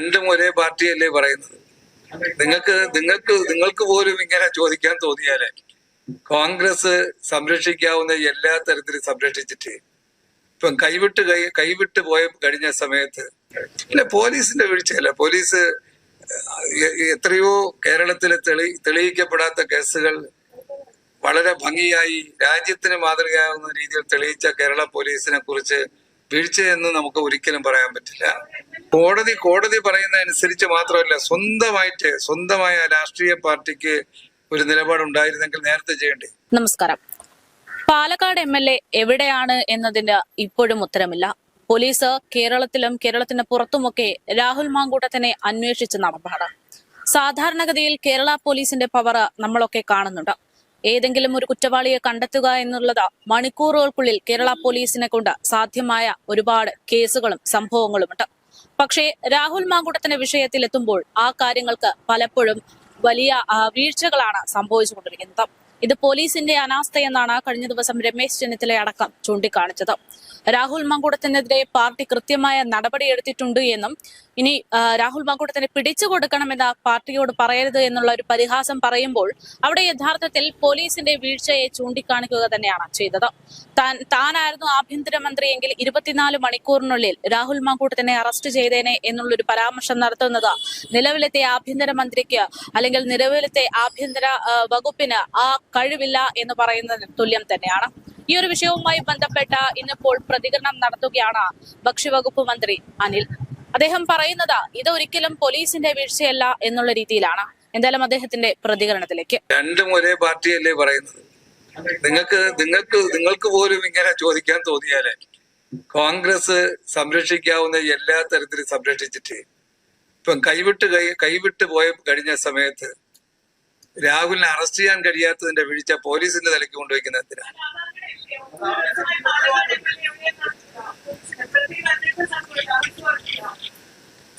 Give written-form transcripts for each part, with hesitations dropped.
രണ്ടും ഒരേ പാർട്ടിയല്ലേ പറയുന്നത്. നിങ്ങൾക്ക് പോലും ഇങ്ങനെ ചോദിക്കാൻ തോന്നിയാലേ കോൺഗ്രസ് സംരക്ഷിക്കാവുന്ന എല്ലാ തരത്തിലും സംരക്ഷിച്ചിട്ട് ഇപ്പം കൈവിട്ട് പോയ കഴിഞ്ഞ സമയത്ത് അല്ല പോലീസിന്റെ വീഴ്ചയല്ല. പോലീസ് എത്രയോ കേരളത്തിലെ തെളിയിക്കപ്പെടാത്ത കേസുകൾ വളരെ ഭംഗിയായി രാജ്യത്തിന് മാതൃകയാകുന്ന രീതിയിൽ തെളിയിച്ച കേരള പോലീസിനെ കുറിച്ച് വീഴ്ചയെന്ന് നമുക്ക് ഒരിക്കലും പറയാൻ പറ്റില്ല. കോടതി പറയുന്ന അനുസരിച്ച് മാത്രമല്ല, സ്വന്തമായ രാഷ്ട്രീയ പാർട്ടിക്ക് ഒരു നിലപാടുണ്ടായിരുന്നെങ്കിൽ നേരത്തെ ചെയ്യേണ്ടി. നമസ്കാരം. പാലക്കാട് MLA എവിടെയാണ് എന്നതിന് ഇപ്പോഴും ഉത്തരമില്ല. പോലീസ് കേരളത്തിന് പുറത്തുമൊക്കെ രാഹുൽ മാങ്കൂട്ടത്തിനെ അന്വേഷിച്ച് നടപ്പാണ്. സാധാരണഗതിയിൽ കേരള പോലീസിന്റെ പവർ നമ്മളൊക്കെ കാണുന്നുണ്ട്. ഏതെങ്കിലും ഒരു കുറ്റവാളിയെ കണ്ടെത്തുക എന്നുള്ളത് മണിക്കൂറുകൾക്കുള്ളിൽ കേരള പോലീസിനെ കൊണ്ട് സാധ്യമായ ഒരുപാട് കേസുകളും സംഭവങ്ങളുമുണ്ട്. പക്ഷേ രാഹുൽ മാങ്കൂട്ടത്തിന്റെ വിഷയത്തിൽ എത്തുമ്പോൾ ആ കാര്യങ്ങൾക്ക് പലപ്പോഴും വലിയ വീഴ്ചകളാണ് സംഭവിച്ചുകൊണ്ടിരിക്കുന്നത്. ഇത് പോലീസിന്റെ അനാസ്ഥയെന്നാണ് കഴിഞ്ഞ ദിവസം രമേശ് ചെന്നിത്തല അടക്കം ചൂണ്ടിക്കാണിച്ചത്. രാഹുൽ മാങ്കൂട്ടത്തിനെതിരെ പാർട്ടി കൃത്യമായ നടപടിയെടുത്തിട്ടുണ്ട് എന്നും ഇനി രാഹുൽ മാങ്കൂട്ടത്തിനെ പിടിച്ചു കൊടുക്കണമെന്ന് പാർട്ടിയോട് പറയരുത് എന്നുള്ള ഒരു പരിഹാസം പറയുമ്പോൾ അവിടെ യഥാർത്ഥത്തിൽ പോലീസിന്റെ വീഴ്ചയെ ചൂണ്ടിക്കാണിക്കുക തന്നെയാണ് ചെയ്തത്. താനായിരുന്നു ആഭ്യന്തരമന്ത്രിയെങ്കിൽ 24 മണിക്കൂറിനുള്ളിൽ രാഹുൽ മാങ്കൂട്ടത്തിനെ അറസ്റ്റ് ചെയ്തേനെ എന്നുള്ളൊരു പരാമർശം നടത്തുന്നത് നിലവിലത്തെ ആഭ്യന്തരമന്ത്രിക്ക് അല്ലെങ്കിൽ നിലവിലത്തെ ആഭ്യന്തര വകുപ്പിന് ആ കഴിവില്ല എന്ന് പറയുന്നതിന് തുല്യം തന്നെയാണ്. ഈ ഒരു വിഷയവുമായി ബന്ധപ്പെട്ട ഇന്നിപ്പോൾ പ്രതികരണം നടത്തുകയാണ് ഭക്ഷ്യവകുപ്പ് മന്ത്രി അനിൽ. അദ്ദേഹം പറയുന്നത് ഇതൊരിക്കലും പോലീസിന്റെ വീഴ്ചയല്ല എന്നുള്ള രീതിയിലാണ്. എന്തായാലും അദ്ദേഹത്തിന്റെ പ്രതികരണത്തിലേക്ക്. രണ്ടും ഒരേ പാർട്ടിയല്ലേ പറയുന്നത്. നിങ്ങൾക്ക് പോലും ഇങ്ങനെ ചോദിക്കാൻ തോന്നിയാലേ കോൺഗ്രസ് സംരക്ഷിക്കാവുന്ന എല്ലാ തരത്തിലും സംരക്ഷിച്ചിട്ട് ഇപ്പം കൈവിട്ട് പോയ കഴിഞ്ഞ സമയത്ത് രാഹുലിനെ അറസ്റ്റ് ചെയ്യാൻ കഴിയാത്തതിന്റെ വീഴ്ച പോലീസിന്റെ തലയ്ക്ക് കൊണ്ടുവയ്ക്കുന്ന എന്തിനാ?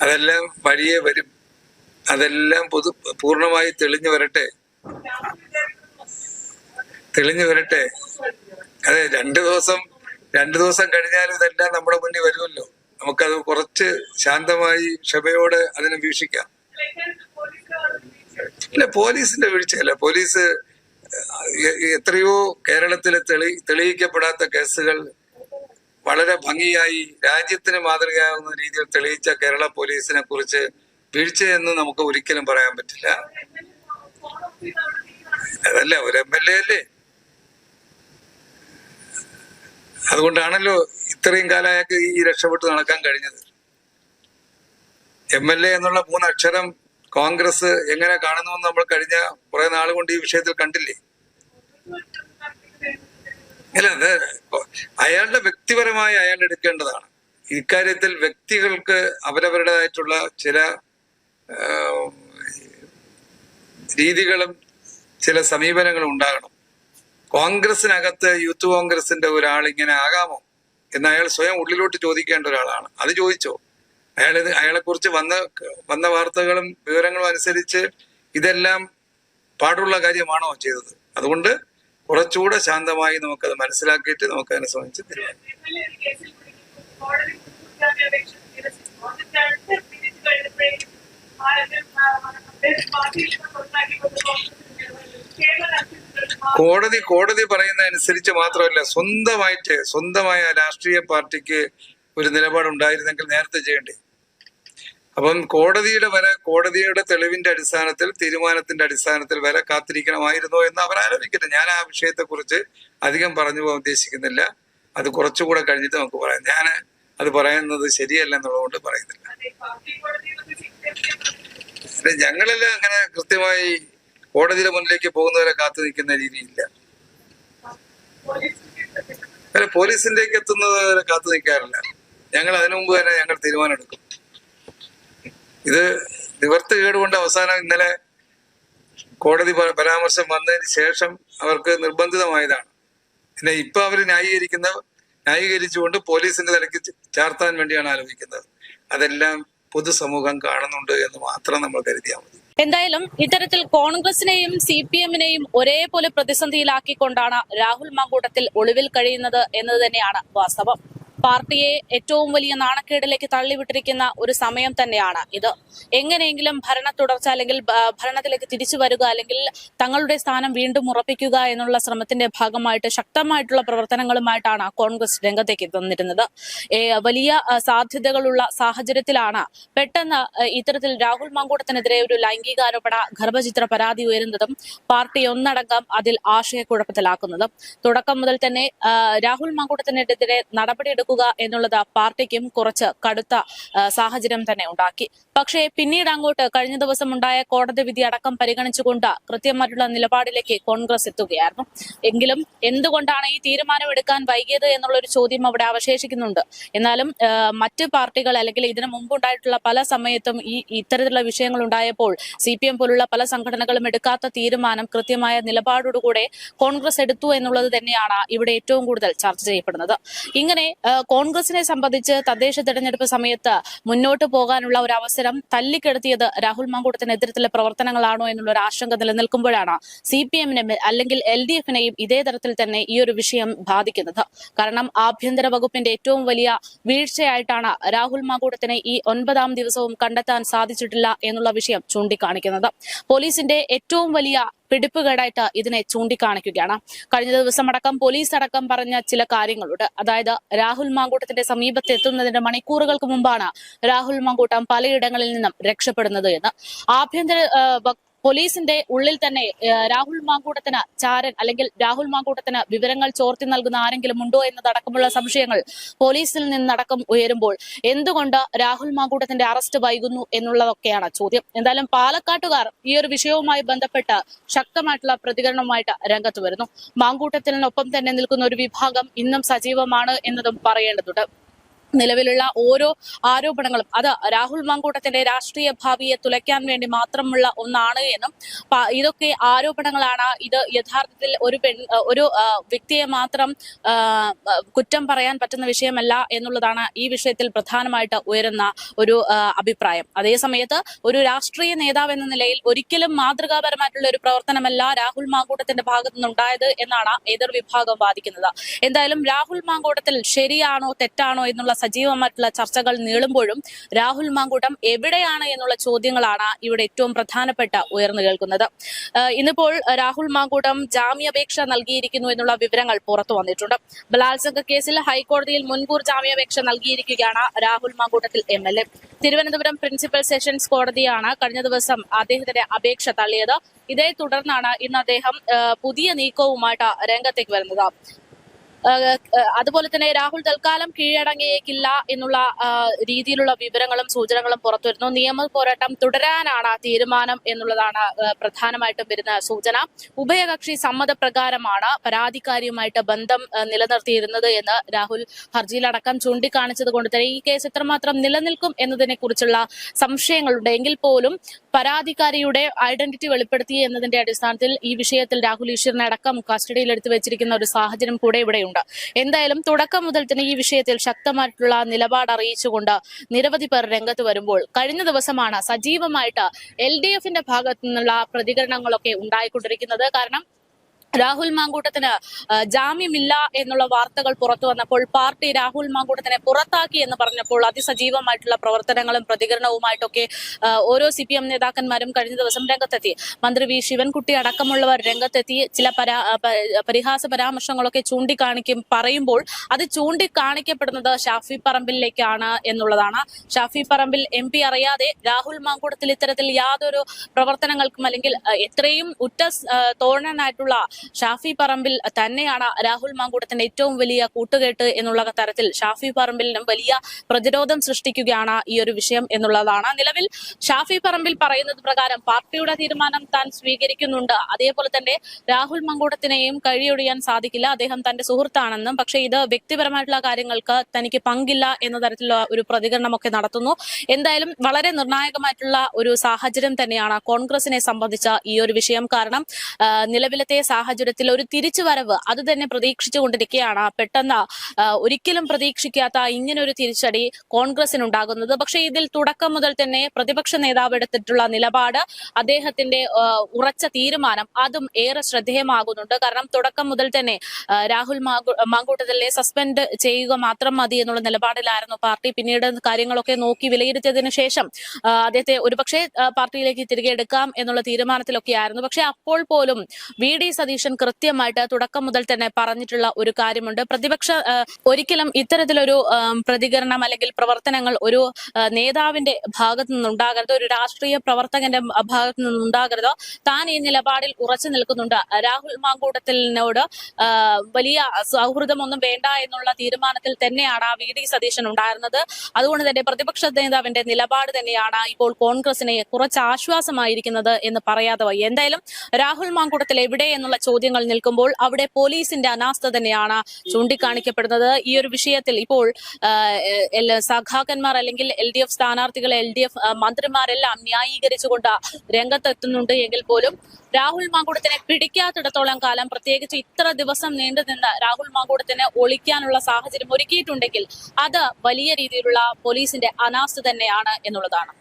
അതെല്ലാം വഴിയെ വരും. അതെല്ലാം പൂർണ്ണമായി തെളിഞ്ഞു വരട്ടെ. അതെ, രണ്ടു ദിവസം കഴിഞ്ഞാലും ഇതെല്ലാം നമ്മുടെ മുന്നിൽ വരുമല്ലോ. നമുക്കത് കുറച്ച് ശാന്തമായി ക്ഷമയോടെ അതിനെ വീക്ഷിക്കാം. ഇല്ല, പോലീസിന്റെ വീഴ്ചയല്ല. പോലീസ് എത്രയോ കേരളത്തിലെ തെളിയിക്കപ്പെടാത്ത കേസുകൾ വളരെ ഭംഗിയായി രാജ്യത്തിന് മാതൃകയാകുന്ന രീതിയിൽ തെളിയിച്ച കേരള പോലീസിനെ കുറിച്ച് വീഴ്ചയെന്ന് നമുക്ക് ഒരിക്കലും പറയാൻ പറ്റില്ല. അതല്ല, ഒരു MLA അല്ലേ. അതുകൊണ്ടാണല്ലോ ഇത്രയും കാലമായിട്ട് ഈ രക്ഷപ്പെട്ട് നടക്കാൻ കഴിഞ്ഞത്. MLA എന്നുള്ള 3 അക്ഷരം കോൺഗ്രസ് എങ്ങനെ കാണുന്നുവെന്ന് നമ്മൾ കഴിഞ്ഞ കുറെ നാൾ കൊണ്ട് ഈ വിഷയത്തിൽ കണ്ടില്ലേ. അല്ല, അത് അയാളുടെ വ്യക്തിപരമായി അയാൾ എടുക്കേണ്ടതാണ്. ഇക്കാര്യത്തിൽ വ്യക്തികൾക്ക് അവരവരുടേതായിട്ടുള്ള ചില രീതികളും ചില സമീപനങ്ങളും ഉണ്ടാകണം. കോൺഗ്രസിനകത്ത് യൂത്ത് കോൺഗ്രസിന്റെ ഒരാൾ ഇങ്ങനെ ആകാമോ എന്ന് അയാൾ സ്വയം ഉള്ളിലോട്ട് ചോദിക്കേണ്ട ഒരാളാണ്. അത് ചോദിച്ചോ? അയാളെ കുറിച്ച് വന്ന വാർത്തകളും വിവരങ്ങളും അനുസരിച്ച് ഇതെല്ലാം പാടുള്ള കാര്യമാണോ ചെയ്തത്? അതുകൊണ്ട് കുറച്ചുകൂടെ ശാന്തമായി നമുക്കത് മനസ്സിലാക്കിയിട്ട് നമുക്ക് അതിനെ സംബന്ധിച്ച് കോടതി പറയുന്ന അനുസരിച്ച് മാത്രമല്ല, സ്വന്തമായ രാഷ്ട്രീയ പാർട്ടിക്ക് ഒരു നിലപാടുണ്ടായിരുന്നെങ്കിൽ നേരത്തെ ചെയ്യേണ്ടി. അപ്പം കോടതിയുടെ തെളിവിന്റെ അടിസ്ഥാനത്തിൽ, തീരുമാനത്തിന്റെ അടിസ്ഥാനത്തിൽ വരെ കാത്തിരിക്കണമായിരുന്നോ എന്ന് അവർ ആലോചിക്കട്ടെ. ഞാൻ ആ വിഷയത്തെ കുറിച്ച് അധികം പറഞ്ഞു പോകാൻ ഉദ്ദേശിക്കുന്നില്ല. അത് കുറച്ചുകൂടെ കഴിഞ്ഞിട്ട് നമുക്ക് പറയാം. ഞാൻ അത് പറയുന്നത് ശരിയല്ല എന്നുള്ളതുകൊണ്ട് പറയുന്നില്ല. ഞങ്ങളെല്ലാം അങ്ങനെ കൃത്യമായി കോടതിയുടെ മുന്നിലേക്ക് പോകുന്നവരെ കാത്തു നിൽക്കുന്ന രീതിയില്ല. പോലീസിലേക്ക് എത്തുന്നവരെ കാത്തു നിൽക്കാറില്ല. ഞങ്ങൾ അതിനു മുമ്പ് തന്നെ ഞങ്ങൾ തീരുമാനം എടുക്കും. ഇത് നിവർത്തികേട് കൊണ്ട് അവസാനം ഇന്നലെ കോടതി പരാമർശം വന്നതിന് ശേഷം അവർക്ക് നിർബന്ധിതമായതാണ്. പിന്നെ ഇപ്പൊ അവർ ന്യായീകരിച്ചുകൊണ്ട് പോലീസിന്റെ തലയ്ക്ക് ചാർത്താൻ വേണ്ടിയാണ് ആലോചിക്കുന്നത്. അതെല്ലാം പൊതുസമൂഹം കാണുന്നുണ്ട് എന്ന് മാത്രം നമ്മൾ കരുതിയാൽ മതി. എന്തായാലും ഇത്തരത്തിൽ കോൺഗ്രസിനെയും CPM-നെയും ഒരേപോലെ പ്രതിസന്ധിയിലാക്കിക്കൊണ്ടാണ് രാഹുൽ മാങ്കൂട്ടത്തിൽ ഒളിവിൽ കഴിയുന്നത് എന്നത് തന്നെയാണ് വാസ്തവം. പാർട്ടിയെ ഏറ്റവും വലിയ നാണക്കേടിലേക്ക് തള്ളിവിട്ടിരിക്കുന്ന ഒരു സമയം തന്നെയാണ് ഇത്. എങ്ങനെയെങ്കിലും ഭരണ തുടർച്ച അല്ലെങ്കിൽ ഭരണത്തിലേക്ക് തിരിച്ചു വരിക അല്ലെങ്കിൽ തങ്ങളുടെ സ്ഥാനം വീണ്ടും ഉറപ്പിക്കുക എന്നുള്ള ശ്രമത്തിന്റെ ഭാഗമായിട്ട് ശക്തമായിട്ടുള്ള പ്രവർത്തനങ്ങളുമായിട്ടാണ് കോൺഗ്രസ് രംഗത്തേക്ക് വന്നിരുന്നത്. വലിയ സാധ്യതകളുള്ള സാഹചര്യത്തിലാണ് പെട്ടെന്ന് ഇത്തരത്തിൽ രാഹുൽ മാങ്കൂട്ടത്തിനെതിരെ ഒരു ലൈംഗികാരോപണ ഗർഭചിത്ര പരാതി ഉയരുന്നതും പാർട്ടി ഒന്നടങ്കം അതിൽ ആശയക്കുഴപ്പത്തിലാക്കുന്നതും. തുടക്കം മുതൽ തന്നെ രാഹുൽ മാങ്കൂട്ടത്തിനെതിരെ നടപടിയെടുക്കുക എന്നുള്ളത് പാർട്ടിക്കും കുറച്ച് കടുത്ത സാഹചര്യം തന്നെ ഉണ്ടാക്കി. പക്ഷേ പിന്നീട് അങ്ങോട്ട് കഴിഞ്ഞ ദിവസം ഉണ്ടായ കോടതി വിധി അടക്കം പരിഗണിച്ചുകൊണ്ട് കൃത്യമായിട്ടുള്ള നിലപാടിലേക്ക് കോൺഗ്രസ് എത്തുകയായിരുന്നു. എങ്കിലും എന്തുകൊണ്ടാണ് ഈ തീരുമാനം എടുക്കാൻ വൈകിയത് എന്നുള്ളൊരു ചോദ്യം അവിടെ അവശേഷിക്കുന്നുണ്ട്. എന്നാലും മറ്റ് പാർട്ടികൾ അല്ലെങ്കിൽ ഇതിനു മുമ്പുണ്ടായിട്ടുള്ള പല സമയത്തും ഇത്തരത്തിലുള്ള വിഷയങ്ങൾ ഉണ്ടായപ്പോൾ CPM പോലുള്ള പല സംഘടനകളും എടുക്കാത്ത തീരുമാനം കൃത്യമായ നിലപാടോടുകൂടെ കോൺഗ്രസ് എടുത്തു എന്നുള്ളത് തന്നെയാണ് ഇവിടെ ഏറ്റവും കൂടുതൽ ചർച്ച ചെയ്യപ്പെടുന്നത്. ഇങ്ങനെ കോൺഗ്രസിനെ സംബന്ധിച്ച് തദ്ദേശ തെരഞ്ഞെടുപ്പ് സമയത്ത് മുന്നോട്ട് പോകാനുള്ള ഒരു അവസരം തല്ലിക്കെടുത്തിയത് രാഹുൽ മാങ്കൂട്ടത്തിനെതിരത്തിലുള്ള പ്രവർത്തനങ്ങളാണോ എന്നുള്ള ഒരു ആശങ്ക നിലനിൽക്കുമ്പോഴാണ് CPM-നെ അല്ലെങ്കിൽ LDF-നെയും ഇതേ തരത്തിൽ തന്നെ ഈ ഒരു വിഷയം ബാധിക്കുന്നത്. കാരണം ആഭ്യന്തര വകുപ്പിന്റെ ഏറ്റവും വലിയ വീഴ്ചയായിട്ടാണ് രാഹുൽ മാങ്കൂട്ടത്തിനെ ഈ 9ാം ദിവസവും കണ്ടെത്താൻ സാധിച്ചിട്ടില്ല എന്നുള്ള വിഷയം ചൂണ്ടിക്കാണിക്കുന്നത്. പോലീസിന്റെ ഏറ്റവും വലിയ പിടിപ്പുകേടായിട്ട് ഇതിനെ ചൂണ്ടിക്കാണിക്കുകയാണ്. കഴിഞ്ഞ ദിവസം അടക്കം പോലീസ് അടക്കം പറഞ്ഞ ചില കാര്യങ്ങളുണ്ട്. അതായത് രാഹുൽ മാങ്കൂട്ടത്തിന്റെ സമീപത്ത് എത്തുന്നതിന്റെ മണിക്കൂറുകൾക്ക് മുമ്പാണ് രാഹുൽ മാങ്കൂട്ടം പലയിടങ്ങളിൽ നിന്നും രക്ഷപ്പെടുന്നത് എന്ന്. ആഭ്യന്തര പോലീസിന്റെ ഉള്ളിൽ തന്നെ രാഹുൽ മാങ്കൂട്ടത്തിന് ചാരൻ അല്ലെങ്കിൽ രാഹുൽ മാങ്കൂട്ടത്തിന് വിവരങ്ങൾ ചോർത്തി നൽകുന്ന ആരെങ്കിലും ഉണ്ടോ എന്നതടക്കമുള്ള സംശയങ്ങൾ പോലീസിൽ നിന്നടക്കം ഉയരുമ്പോൾ എന്തുകൊണ്ട് രാഹുൽ മാങ്കൂട്ടത്തിന്റെ അറസ്റ്റ് വൈകുന്നു എന്നുള്ളതൊക്കെയാണ് ചോദ്യം. എന്തായാലും പാലക്കാട്ടുകാർ ഈ ഒരു വിഷയവുമായി ബന്ധപ്പെട്ട് ശക്തമായിട്ടുള്ള പ്രതികരണവുമായിട്ട് രംഗത്ത് വരുന്നു. മാങ്കൂട്ടത്തിനൊപ്പം തന്നെ നിൽക്കുന്ന ഒരു വിഭാഗം ഇന്നും സജീവമാണ് എന്നതും പറയേണ്ടതുണ്ട്. നിലവിലുള്ള ഓരോ ആരോപണങ്ങളും അത് രാഹുൽ മാങ്കൂട്ടത്തിന്റെ രാഷ്ട്രീയ ഭാവിയെ തുലയ്ക്കാൻ വേണ്ടി മാത്രമുള്ള ഒന്നാണ് എന്നും ഇതൊക്കെ ആരോപണങ്ങളാണ്. ഇത് യഥാർത്ഥത്തിൽ ഒരു വ്യക്തിയെ മാത്രം കുറ്റം പറയാൻ പറ്റുന്ന വിഷയമല്ല എന്നുള്ളതാണ് ഈ വിഷയത്തിൽ പ്രധാനമായിട്ട് ഉയരുന്ന ഒരു അഭിപ്രായം. അതേസമയത്ത് ഒരു രാഷ്ട്രീയ നേതാവ് എന്ന നിലയിൽ ഒരിക്കലും മാതൃകാപരമായിട്ടുള്ള ഒരു പ്രവർത്തനമല്ല രാഹുൽ മാങ്കൂട്ടത്തിന്റെ ഭാഗത്തു നിന്നുണ്ടായത് എന്നാണ് എതിർ വിഭാഗം വാദിക്കുന്നത്. എന്തായാലും രാഹുൽ മാങ്കൂട്ടത്തിൽ ശരിയാണോ തെറ്റാണോ എന്നുള്ള സജീവമായിട്ടുള്ള ചർച്ചകൾ നീളുമ്പോഴും രാഹുൽ മാങ്കൂട്ടം എവിടെയാണ് എന്നുള്ള ചോദ്യങ്ങളാണ് ഇവിടെ ഏറ്റവും പ്രധാനപ്പെട്ട ഉയർന്നു കേൾക്കുന്നത്. ഇന്നിപ്പോൾ രാഹുൽ മാങ്കൂട്ടം ജാമ്യാപേക്ഷ നൽകിയിരിക്കുന്നു എന്നുള്ള വിവരങ്ങൾ പുറത്തു വന്നിട്ടുണ്ട്. ബലാത്സംഗ കേസിൽ ഹൈക്കോടതിയിൽ മുൻകൂർ ജാമ്യാപേക്ഷ നൽകിയിരിക്കുകയാണ് Rahul Mamkootathil MLA. Thiruvananthapuram principal sessions കോടതിയാണ് കഴിഞ്ഞ ദിവസം അദ്ദേഹത്തിന്റെ അപേക്ഷ തള്ളിയത്. ഇതേ തുടർന്നാണ് ഇന്ന് അദ്ദേഹം പുതിയ നീക്കവുമായിട്ട് രംഗത്തേക്ക് വരുന്നത്. അതുപോലെ തന്നെ രാഹുൽ തൽക്കാലം കീഴടങ്ങിയേക്കില്ല എന്നുള്ള രീതിയിലുള്ള വിവരങ്ങളും സൂചനകളും പുറത്തുവരുന്നു. നിയമ പോരാട്ടം തുടരാനാണ് തീരുമാനം എന്നുള്ളതാണ് പ്രധാനമായിട്ടും വരുന്ന സൂചന. ഉഭയകക്ഷി സമ്മതപ്രകാരമാണ് പരാതിക്കാരിയുമായിട്ട് ബന്ധം നിലനിർത്തിയിരുന്നത് എന്ന് രാഹുൽ ഹർജിയിലടക്കം ചൂണ്ടിക്കാണിച്ചത് കൊണ്ട് തന്നെ ഈ കേസ് എത്രമാത്രം നിലനിൽക്കും എന്നതിനെ കുറിച്ചുള്ള സംശയങ്ങളുണ്ട്. എങ്കിൽ പോലും പരാതിക്കാരിയുടെ ഐഡന്റിറ്റി വെളിപ്പെടുത്തി എന്നതിന്റെ അടിസ്ഥാനത്തിൽ ഈ വിഷയത്തിൽ രാഹുൽ ഈശ്വറിനെ അടക്കം കസ്റ്റഡിയിൽ എടുത്തു വെച്ചിരിക്കുന്ന ഒരു സാഹചര്യം കൂടെ ഇവിടെയുണ്ട്. എന്തായാലും തുടക്കം മുതൽ തന്നെ ഈ വിഷയത്തിൽ ശക്തമായിട്ടുള്ള നിലപാട് അറിയിച്ചുകൊണ്ട് നിരവധി പേർ രംഗത്ത് വരുമ്പോൾ കഴിഞ്ഞ ദിവസമാണ് സജീവമായിട്ട് LDF-ന്റെ ഭാഗത്തു നിന്നുള്ള പ്രതികരണങ്ങളൊക്കെ ഉണ്ടായിക്കൊണ്ടിരിക്കുന്നത്. കാരണം രാഹുൽ മാങ്കൂട്ടത്തിന് ജാമ്യമില്ല എന്നുള്ള വാർത്തകൾ പുറത്തു വന്നപ്പോൾ പാർട്ടി രാഹുൽ മാങ്കൂട്ടത്തിനെ പുറത്താക്കി എന്ന് പറഞ്ഞപ്പോൾ അതിസജീവമായിട്ടുള്ള പ്രവർത്തനങ്ങളും പ്രതികരണവുമായിട്ടൊക്കെ ഓരോ CPM നേതാക്കന്മാരും കഴിഞ്ഞ ദിവസം രംഗത്തെത്തി. മന്ത്രി V ശിവൻകുട്ടി അടക്കമുള്ളവർ രംഗത്തെത്തി ചില പരിഹാസ പരാമർശങ്ങളൊക്കെ പറയുമ്പോൾ അത് ചൂണ്ടിക്കാണിക്കപ്പെടുന്നത് ഷാഫി പറമ്പിലേക്കാണ് എന്നുള്ളതാണ്. ഷാഫി പറമ്പിൽ MP അറിയാതെ രാഹുൽ മാങ്കൂട്ടത്തിൽ ഇത്തരത്തിൽ യാതൊരു പ്രവർത്തനങ്ങൾക്കും അല്ലെങ്കിൽ എത്രയും ഉറ്റ തോഴനായിട്ടുള്ള ഷാഫി പറമ്പിൽ തന്നെയാണ് രാഹുൽ മാങ്കൂട്ടത്തിന്റെ ഏറ്റവും വലിയ കൂട്ടുകെട്ട് എന്നുള്ള തരത്തിൽ ഷാഫി പറമ്പിലിനും വലിയ പ്രതിരോധം സൃഷ്ടിക്കുകയാണ് ഈ ഒരു വിഷയം എന്നുള്ളതാണ്. നിലവിൽ ഷാഫി പറമ്പിൽ പറയുന്നത് പ്രകാരം പാർട്ടിയുടെ തീരുമാനം താൻ സ്വീകരിക്കുന്നുണ്ട്. അതേപോലെ തന്നെ രാഹുൽ മാങ്കൂട്ടത്തിനെയും കഴിയൊഴിയാൻ സാധിക്കില്ല. അദ്ദേഹം തന്റെ സുഹൃത്താണെന്നും പക്ഷേ ഇത് വ്യക്തിപരമായിട്ടുള്ള കാര്യങ്ങൾക്ക് തനിക്ക് പങ്കില്ല എന്ന തരത്തിലുള്ള ഒരു പ്രതികരണമൊക്കെ നടത്തുന്നു. എന്തായാലും വളരെ നിർണായകമായിട്ടുള്ള ഒരു സാഹചര്യം തന്നെയാണ് കോൺഗ്രസിനെ സംബന്ധിച്ച ഈ ഒരു വിഷയം. കാരണം നിലവിലത്തെ സാഹചര്യം സാഹചര്യത്തിൽ ഒരു തിരിച്ചുവരവ് അത് തന്നെ പ്രതീക്ഷിച്ചുകൊണ്ടിരിക്കുകയാണ്. പെട്ടെന്ന് ഒരിക്കലും പ്രതീക്ഷിക്കാത്ത ഇങ്ങനെ ഒരു തിരിച്ചടി കോൺഗ്രസിനുണ്ടാകുന്നത്. പക്ഷേ ഇതിൽ തുടക്കം മുതൽ തന്നെ പ്രതിപക്ഷ നേതാവ് എടുത്തിട്ടുള്ള നിലപാട്, അദ്ദേഹത്തിന്റെ ഉറച്ച തീരുമാനം അതും ഏറെ ശ്രദ്ധേയമാകുന്നുണ്ട്. കാരണം തുടക്കം മുതൽ തന്നെ രാഹുൽ മാങ്കൂട്ടത്തിലെ സസ്പെൻഡ് ചെയ്യുക മാത്രം മതി എന്നുള്ള നിലപാടിലായിരുന്നു പാർട്ടി. പിന്നീട് കാര്യങ്ങളൊക്കെ നോക്കി വിലയിരുത്തിയതിനു ശേഷം അദ്ദേഹത്തെ ഒരുപക്ഷെ പാർട്ടിയിലേക്ക് തിരികെ എടുക്കാം എന്നുള്ള തീരുമാനത്തിലൊക്കെ ആയിരുന്നു. പക്ഷെ അപ്പോൾ പോലും VD സതീശൻ കൃത്യമായിട്ട് തുടക്കം മുതൽ തന്നെ പറഞ്ഞിട്ടുള്ള ഒരു കാര്യമുണ്ട്. പ്രതിപക്ഷ ഒരിക്കലും ഇത്തരത്തിലൊരു പ്രതികരണം അല്ലെങ്കിൽ പ്രവർത്തനങ്ങൾ ഒരു നേതാവിന്റെ ഭാഗത്തു നിന്നുണ്ടാകരുത്, ഒരു രാഷ്ട്രീയ പ്രവർത്തകന്റെ ഭാഗത്തു നിന്നുണ്ടാകരുത്. താൻ ഈ നിലപാടിൽ ഉറച്ചു നിൽക്കുന്നുണ്ട്. രാഹുൽ മാങ്കൂട്ടത്തിനോട് വലിയ സൗഹൃദമൊന്നും വേണ്ട എന്നുള്ള തീരുമാനത്തിൽ തന്നെയാണ് VD സതീശൻ ഉണ്ടായിരുന്നത്. അതുകൊണ്ട് തന്നെ പ്രതിപക്ഷ നേതാവിന്റെ നിലപാട് തന്നെയാണ് ഇപ്പോൾ കോൺഗ്രസിനെ കുറച്ച് ആശ്വാസമായിരിക്കുന്നത് എന്ന് പറയാതെ വയ്യ. എന്തായാലും രാഹുൽ മാങ്കൂട്ടത്തിൽ എവിടെ എന്നുള്ള ചോദ്യങ്ങൾ നിൽക്കുമ്പോൾ അവിടെ പോലീസിന്റെ അനാസ്ഥ തന്നെയാണ് ചൂണ്ടിക്കാണിക്കപ്പെടുന്നത്. ഈ ഒരു വിഷയത്തിൽ ഇപ്പോൾ സഖാക്കന്മാർ അല്ലെങ്കിൽ LDF സ്ഥാനാർത്ഥികൾ, LDF മന്ത്രിമാരെല്ലാം ന്യായീകരിച്ചുകൊണ്ട് രംഗത്തെത്തുന്നുണ്ട് എങ്കിൽ പോലും രാഹുൽ മാങ്കൂട്ടത്തിനെ പിടിക്കാത്തിടത്തോളം കാലം, പ്രത്യേകിച്ച് ഇത്ര ദിവസം നീണ്ടുനിന്ന് രാഹുൽ മാങ്കൂട്ടത്തിനെ ഒളിക്കാനുള്ള സാഹചര്യം ഒരുക്കിയിട്ടുണ്ടെങ്കിൽ അത് വലിയ രീതിയിലുള്ള പോലീസിന്റെ അനാസ്ഥ തന്നെയാണ് എന്നുള്ളതാണ്.